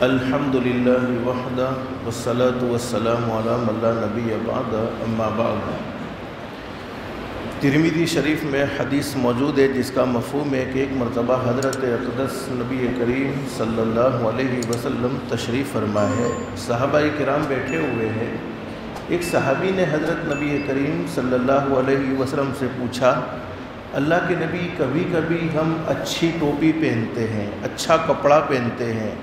الحمدللہ وحدہ والصلاة والسلام علی من لا نبی بعد اما بعد۔ ترمذی شریف میں حدیث موجود ہے جس کا مفہوم ہے کہ ایک مرتبہ حضرت اقدس نبی کریم صلی اللہ علیہ وسلم تشریف فرما ہے، صحابہ کرام بیٹھے ہوئے ہیں۔ ایک صحابی نے حضرت نبی کریم صلی اللہ علیہ وسلم سے پوچھا، اللہ کے نبی کبھی کبھی ہم اچھی ٹوپی پہنتے ہیں، اچھا کپڑا پہنتے ہیں،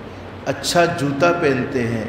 اچھا جوتا پہنتے ہیں،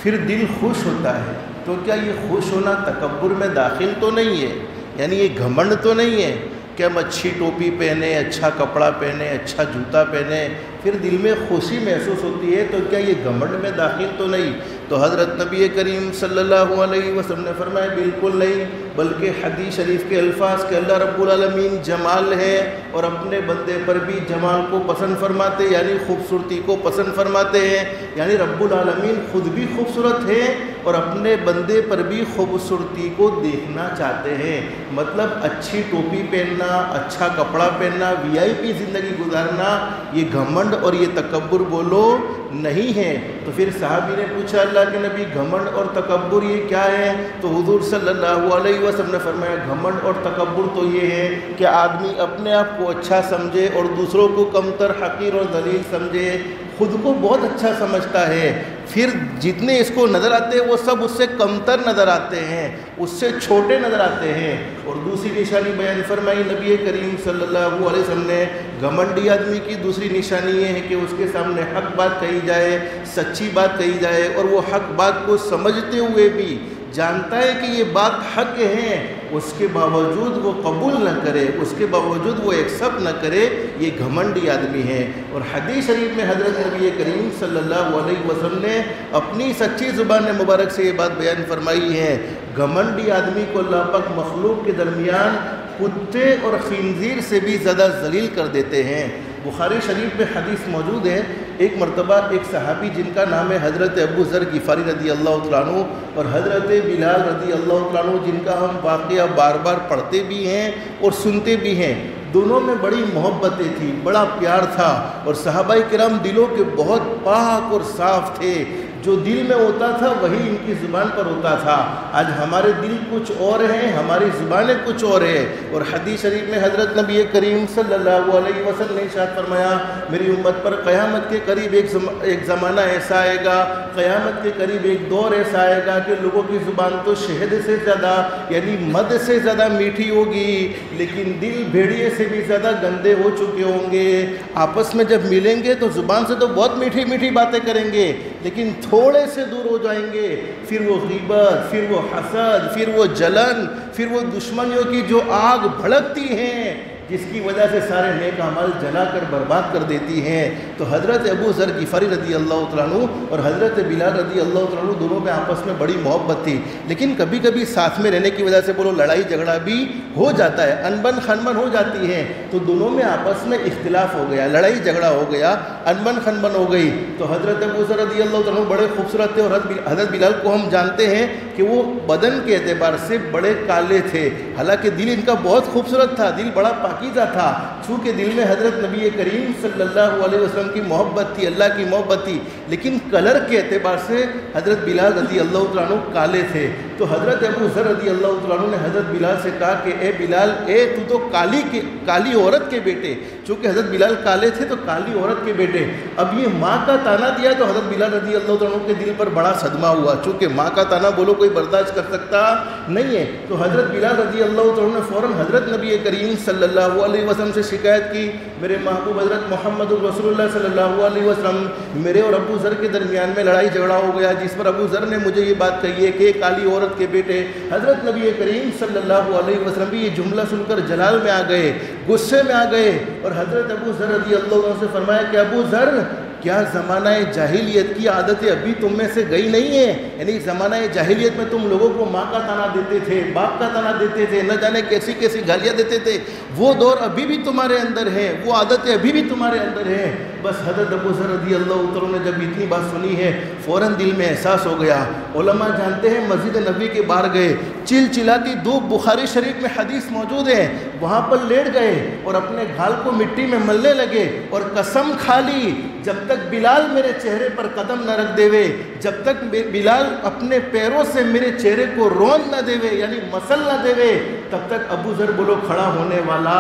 پھر دل خوش ہوتا ہے، تو کیا یہ خوش ہونا تکبر میں داخل تو نہیں ہے؟ یعنی یہ گھمنڈ تو نہیں ہے کہ ہم اچھی ٹوپی پہنیں، اچھا کپڑا پہنیں، اچھا جوتا پہنیں، پھر دل میں خوشی محسوس ہوتی ہے، تو کیا یہ گھمنڈ میں داخل تو نہیں؟ تو حضرت نبی کریم صلی اللہ علیہ وسلم نے فرمایا بالکل نہیں، بلکہ حدیث شریف کے الفاظ کہ اللہ رب العالمین جمال ہے اور اپنے بندے پر بھی جمال کو پسند فرماتے، یعنی خوبصورتی کو پسند فرماتے ہیں، یعنی رب العالمین خود بھی خوبصورت ہے اور اپنے بندے پر بھی خوبصورتی کو دیکھنا چاہتے ہیں۔ مطلب اچھی ٹوپی پہننا، اچھا کپڑا پہننا، وی آئی پی زندگی گزارنا، یہ گھمنڈ اور یہ تکبر بولو نہیں ہے۔ تو پھر صحابی نے پوچھا اللہ کے نبی گھمنڈ اور تکبر یہ کیا ہے؟ تو حضور صلی اللہ علیہ وسلم نے فرمایا گھمنڈ اور تکبر تو یہ ہے کہ آدمی اپنے آپ کو اچھا سمجھے اور دوسروں کو کمتر، حقیر اور ذلیل سمجھے، خود کو بہت اچھا سمجھتا ہے، پھر جتنے اس کو نظر آتے ہیں وہ سب اس سے کمتر نظر آتے ہیں، اس سے چھوٹے نظر آتے ہیں۔ اور دوسری نشانی بیان فرمائی نبی کریم صلی اللہ علیہ وسلم نے، گھمنڈی آدمی کی دوسری نشانی یہ ہے کہ اس کے سامنے حق بات کہی جائے، سچی بات کہی جائے، اور وہ حق بات کو سمجھتے ہوئے بھی جانتا ہے کہ یہ بات حق ہے، اس کے باوجود وہ قبول نہ کرے، اس کے باوجود وہ ایکسپٹ نہ کرے، یہ گھمنڈی آدمی ہے۔ اور حدیث شریف میں حضرت نبی کریم صلی اللہ علیہ وسلم نے اپنی سچی زبان مبارک سے یہ بات بیان فرمائی ہے، گھمنڈی آدمی کو اللہ پاک مخلوق کے درمیان کتے اور خنزیر سے بھی زیادہ ذلیل کر دیتے ہیں۔ بخاری شریف میں حدیث موجود ہے، ایک مرتبہ ایک صحابی جن کا نام ہے حضرت ابو ذر غفاری رضی اللہ تعالیٰ عنہ اور حضرت بلال رضی اللہ تعالیٰ عنہ، جن کا ہم واقعہ بار بار پڑھتے بھی ہیں اور سنتے بھی ہیں، دونوں میں بڑی محبتیں تھیں، بڑا پیار تھا، اور صحابہ کرام دلوں کے بہت پاک اور صاف تھے، جو دل میں ہوتا تھا وہی ان کی زبان پر ہوتا تھا۔ آج ہمارے دل کچھ اور ہیں، ہماری زبانیں کچھ اور ہیں۔ اور حدیث شریف میں حضرت نبی کریم صلی اللہ علیہ وسلم نے ارشاد فرمایا میری امت پر قیامت کے قریب ایک زمانہ ایسا آئے گا، قیامت کے قریب ایک دور ایسا آئے گا کہ لوگوں کی زبان تو شہد سے زیادہ یعنی مد سے زیادہ میٹھی ہوگی، لیکن دل بھیڑیے سے بھی زیادہ گندے ہو چکے ہوں گے۔ آپس میں جب ملیں گے تو زبان سے تو بہت میٹھی میٹھی باتیں کریں گے، لیکن تھوڑے سے دور ہو جائیں گے، پھر وہ غیبت، پھر وہ حسد، پھر وہ جلن، پھر وہ دشمنیوں کی جو آگ بھڑکتی ہیں، جس کی وجہ سے سارے نیک اعمال جلا کر برباد کر دیتی ہیں۔ تو حضرت ابو ذر غفاری رضی اللہ تعالیٰ عنہ اور حضرت بلال رضی اللہ تعالیٰ عنہ دونوں میں آپس میں بڑی محبت تھی، لیکن کبھی کبھی ساتھ میں رہنے کی وجہ سے بولو لڑائی جھگڑا بھی ہو جاتا ہے، انبن خنبن ہو جاتی ہے، تو دونوں میں آپس میں اختلاف ہو گیا، لڑائی جھگڑا ہو گیا، انبن خنبن ہو گئی۔ تو حضرت ابو ذر رضی اللہ تعالیٰ عنہ بڑے خوبصورت تھے، اور حضرت بلال کو ہم جانتے ہیں کہ وہ بدن کے اعتبار سے بڑے کالے تھے، حالانکہ دل ان کا بہت خوبصورت تھا، دل بڑا پاکیزہ تھا، چونکہ دل میں حضرت نبی کریم صلی اللہ علیہ وسلم کی محبت تھی، اللہ کی محبت تھی، لیکن کلر کے اعتبار سے حضرت بلال رضی اللہ تعالیٰ عنہ کالے تھے۔ تو حضرت ابو ذر رضی اللہ تعالیٰ عنہ نے حضرت بلال سے کہا کہ اے بلال، تو تو کالی عورت کے بیٹے، چونکہ حضرت بلال کالے تھے تو کالی عورت کے بیٹے، اب یہ ماں کا تانا دیا تو حضرت بلال رضی اللہ تعالیٰ عنہ کے دل پر بڑا صدمہ ہوا، چونکہ ماں کا تانا بولو کوئی برداشت کر سکتا نہیں ہے۔ تو حضرت بلال رضی اللہ تعالیٰ عنہ نے فوراً حضرت نبی کریم صلی اللہ علیہ وسلم سے شکایت کی، میرے محبوب حضرت محمد الرسول اللہ صلی اللہ علیہ وسلم، میرے اور ابو ذر کے درمیان میں لڑائی جھگڑا ہو گیا، جس پر ابو ذر نے مجھے یہ بات کہی ہے کہ کالی عورت کے بیٹے۔ حضرت نبی کریم صلی اللہ علیہ وسلم بھی یہ جملہ سن کر جلال میں آ گئے، غصے میں آ گئے، اور حضرت ابو ذر رضی اللہ عنہ سے فرمایا کہ ابو ذر، کیا زمانہ جاہلیت کی عادتیں ابھی تم میں سے گئی نہیں ہیں؟ یعنی زمانہ جاہلیت میں تم لوگوں کو ماں کا تانا دیتے تھے، باپ کا تانا دیتے تھے، نہ جانے کیسی کیسی گالیاں دیتے تھے، وہ دور ابھی بھی تمہارے اندر ہے، وہ عادتیں ابھی بھی تمہارے اندر ہیں۔ بس حضرت ابو ذر رضی اللہ عنہ نے جب اتنی بات سنی ہے فوراً دل میں احساس ہو گیا۔ علماء جانتے ہیں مسجد نبوی کے باہر گئے، چلچلاتی دھوپ، بخاری شریف میں حدیث موجود ہے، وہاں پر لیٹ گئے اور اپنے گھال کو مٹی میں ملنے لگے اور قسم کھا لی جب تک بلال میرے چہرے پر قدم نہ رکھ دیوے، جب تک بلال اپنے پیروں سے میرے چہرے کو رون نہ دیوے یعنی مسل نہ دیوے، تب تک ابو ذر بولو کھڑا ہونے والا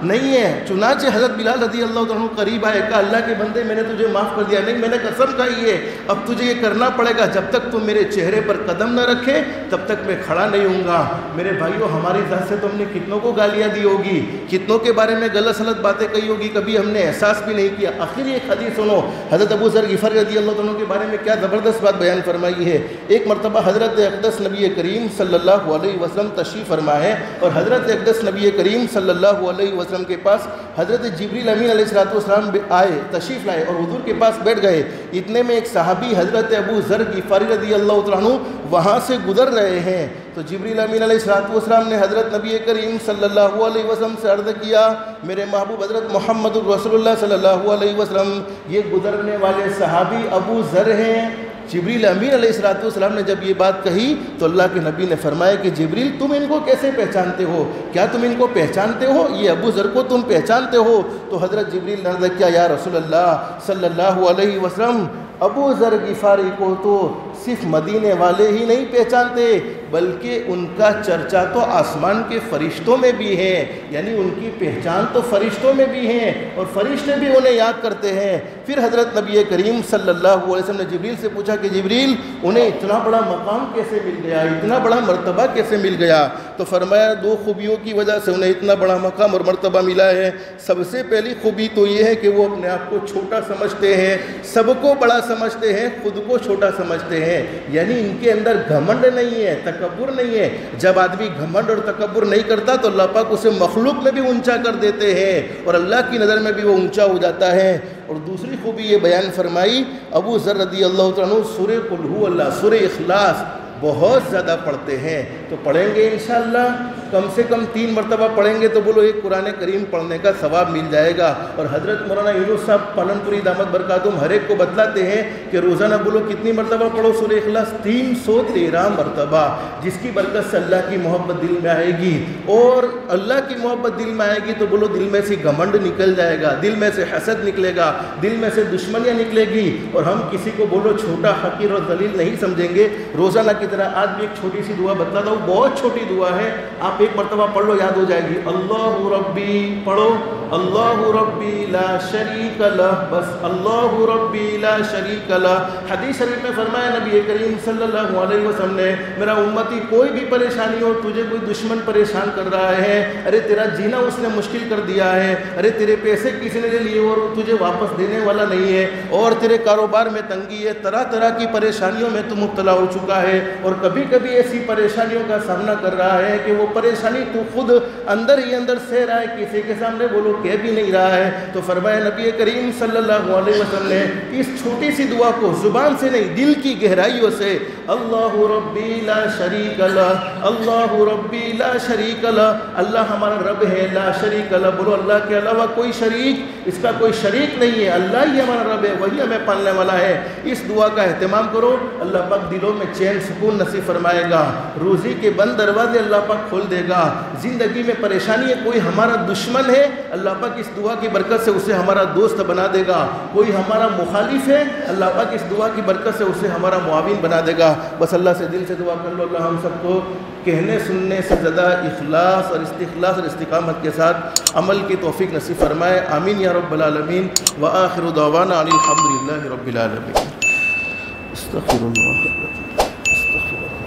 نہیں ہے۔ چنانچہ حضرت بلال رضی اللہ عنہ قریب آئے، کہا اللہ کے بندے میں نے تجھے معاف کر دیا، نہیں میں نے قسم کھائی ہے اب تجھے یہ کرنا پڑے گا، جب تک تم میرے چہرے پر قدم نہ رکھے تب تک میں کھڑا نہیں ہوں گا۔ میرے بھائیوں، ہماری ذات سے تو ہم نے کتنوں کو گالیاں دی ہوگی، کتنوں کے بارے میں غلط سلط باتیں کہی ہوگی، کبھی ہم نے احساس بھی نہیں کیا۔ آخر ایک حدیث سنو، حضرت ابو ذر غفاری رضی اللہ عنہ کے بارے میں کیا زبردست بات بیان فرمائی ہے۔ ایک مرتبہ حضرت اقدس نبی کریم صلی اللہ علیہ وسلم تشریف فرما ہے، اور حضرت اقدس نبی کریم صلی اللہ علیہ وسلم کے پاس حضرت جبریل امین علیہ السلام آئے، تشریف لائے اور حضور کے پاس بیٹھ گئے۔ اتنے میں ایک صحابی حضرت ابو ذر غفاری رضی اللہ عنہ وہاں سے گزر رہے ہیں، تو جبریل امین علیہ السلام نے حضرت نبی کریم صلی اللہ علیہ وسلم سے عرض کیا، میرے محبوب حضرت محمد رسول اللہ صلی اللہ علیہ وسلم، یہ گزرنے والے صحابی ابو ذر ہیں۔ جبریل امین علیہ السلام نے جب یہ بات کہی تو اللہ کے نبی نے فرمایا کہ جبریل تم ان کو کیسے پہچانتے ہو؟ کیا تم ان کو پہچانتے ہو؟ یہ ابو ذر کو تم پہچانتے ہو؟ تو حضرت جبریل نے عرض کیا، یا رسول اللہ صلی اللہ علیہ وسلم، ابو ذر غفاری کو تو صرف مدینے والے ہی نہیں پہچانتے بلکہ ان کا چرچا تو آسمان کے فرشتوں میں بھی ہے، یعنی ان کی پہچان تو فرشتوں میں بھی ہیں اور فرشتے بھی انہیں یاد کرتے ہیں۔ پھر حضرت نبی کریم صلی اللہ علیہ وسلم نے جبریل سے پوچھا کہ جبریل انہیں اتنا بڑا مقام کیسے مل گیا، اتنا بڑا مرتبہ کیسے مل گیا؟ تو فرمایا دو خوبیوں کی وجہ سے انہیں اتنا بڑا مقام اور مرتبہ ملا ہے۔ سب سے پہلی خوبی تو یہ ہے کہ وہ اپنے آپ کو چھوٹا سمجھتے ہیں، سب کو بڑا سمجھتے ہیں، خود کو چھوٹا سمجھتے ہیں، یعنی ان کے اندر گھمنڈ نہیں ہے، تکبر نہیں ہے۔ جب آدمی گھمنڈ اور تکبر نہیں کرتا تو اللہ پاک اسے مخلوق میں بھی اونچا کر دیتے ہیں اور اللہ کی نظر میں بھی وہ اونچا ہو جاتا ہے۔ اور دوسری خوبی یہ بیان فرمائی، ابو ذر رضی اللہ عنہ سورہ قل ھو اللہ، سورہ اخلاص بہت زیادہ پڑھتے ہیں، تو پڑھیں گے انشاءاللہ کم سے کم 3 مرتبہ پڑھیں گے تو بولو ایک قرآن کریم پڑھنے کا ثواب مل جائے گا۔ اور حضرت مولانا یونس صاحب پالن پوری دامت برکاتہم ہر ایک کو بتلاتے ہیں کہ روزانہ بولو کتنی مرتبہ پڑھو سورہ اخلاص؟ 313 مرتبہ، جس کی برکت سے اللہ کی محبت دل میں آئے گی، اور اللہ کی محبت دل میں آئے گی تو بولو دل میں سے گھمنڈ نکل جائے گا، دل میں سے حسد نکلے گا، دل میں سے دشمنیاں نکلے گی، اور ہم کسی کو بولو چھوٹا، حقیر اور ذلیل نہیں سمجھیں گے۔ روزانہ کی طرح آج بھی ایک چھوٹی سی دعا بتلاتا ہوں، بہت چھوٹی دعا ہے، آپ ایک مرتبہ پڑھ لو یاد ہو جائے گی۔ اللہ ربی پڑھو، اللہ ربی لا شریک لہ، بس اللہ ربی لا شریک لہ۔ حدیث شریف میں فرمایا نبی کریم صلی اللہ علیہ وسلم نے، میرا امتی کوئی بھی پریشانی ہو، تجھے کوئی دشمن پریشان کر رہا ہے، ارے تیرا جینا اس نے مشکل کر دیا ہے، ارے تیرے پیسے کسی نے لے لیے اور تجھے واپس دینے والا نہیں ہے، اور تیرے کاروبار میں تنگی ہے، طرح طرح کی پریشانیوں میں تو مبتلا ہو چکا ہے، اور کبھی کبھی ایسی پریشانیوں کا سامنا کر رہا ہے کہ وہ پریشانی تو خود اندر ہی اندر سہ رہا ہے، کسی کے سامنے بولو کہہ بھی نہیں رہا ہے۔ تو فرمایا نبی کریم صلی اللہ علیہ وسلم نے اس چھوٹی سی دعا کو زبان سے نہیں دل کی گہرائیوں سے، اللہ ربی لا شریک لہ، اللہ ربی لا شریک لہ، اللہ ہمارا رب ہے، لا شریک لہ، بولو اللہ کے علاوہ کوئی شریک، اس کا کوئی شریک نہیں ہے، اللہ ہی ہمارا رب ہے، وہی ہمیں پالنے والا ہے۔ اس دعا کا اہتمام کرو، اللہ پاک دلوں میں چین سکون نصیب فرمائے گا، روزی کے بند دروازے اللہ پاک کھول دے گا۔ زندگی میں پریشانی ہے، کوئی ہمارا دشمن ہے، اللہ پاک اس دعا کی برکت سے اسے ہمارا دوست بنا دے گا، کوئی ہمارا مخالف ہے، اللہ پاک اس دعا کی برکت سے اسے ہمارا معاون بنا دے گا۔ بس اللہ سے دل سے دعا کر لو، اللہ ہم سب کو کہنے سننے سے زیادہ اخلاص اور استخلاص اور استقامت کے ساتھ عمل کی توفیق نصیب فرمائے، آمین یا رب العالمین۔ وآخر دعوانا الحمدللہ رب العالمین۔ استغفر اللہ، استغفر اللہ۔